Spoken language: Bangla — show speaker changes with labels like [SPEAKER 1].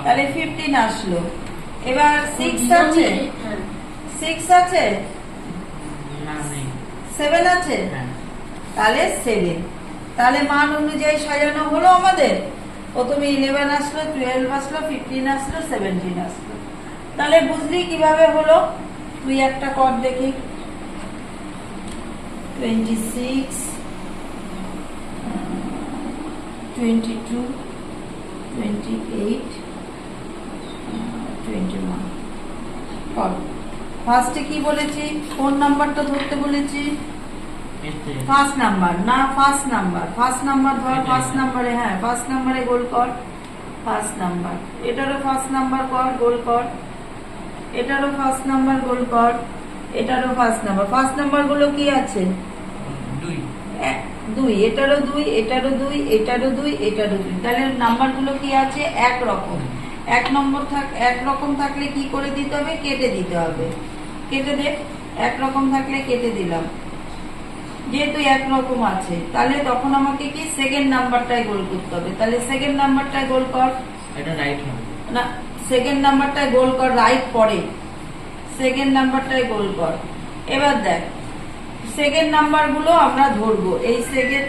[SPEAKER 1] তাহলে 15 আসলো। এবার 6 আছে, 6 আছে, 7 আছে, তাহলে 7। তাহলে মান অনুযায়ী সাজানো হলো আমাদের। প্রথমে 11 আসলো, 12 আসলো, 15 আসলো, 17 আসলো। তাহলে বুঝলি কিভাবে হলো? তুই একটা কর দেখি। 26, 22, 28, 21 কর। ফার্স্টে কি বলেছি? কোন নাম্বারটা ধরতে বলেছি? ফার্স্ট নাম্বার না, ফার্স্ট নাম্বার। ফার্স্ট নাম্বার ধর। ফার্স্ট নাম্বারে, হ্যাঁ ফার্স্ট নাম্বারে গোল কর। ফার্স্ট নাম্বার, এটারও ফার্স্ট নাম্বার কর, গোল কর। এটারও ফার্স্ট নাম্বার, গোল কর। এটারও ফার্স্ট নাম্বার। ফার্স্ট নাম্বার গুলো কি আছে? 2। এটারও 2, এটারও 2, এটারও 2, এটারও 2। তাহলে নাম্বার গুলো কি আছে? একরকম। একরকম থাকলে কি করে দিতে হবে? কেটে দিতে হবে। কেটে দে। একরকম থাকলে কেটে দিলাম। যেহেতু একরকম আছে, তাহলে তখন আমাকে কি সেকেন্ড নাম্বারটাই গোল করতে হবে। তাহলে সেকেন্ড নাম্বারটাই গোল কর।
[SPEAKER 2] এটা রাইট হবে
[SPEAKER 1] না, সেকেন্ড নাম্বারটাই গোল কর, রাইট পরে। সেকেন্ড নাম্বারটাই গোল কর। এবার দেখ, সেকেন্ড নাম্বার গুলো আমরা ধরবো। এই সেকেন্ড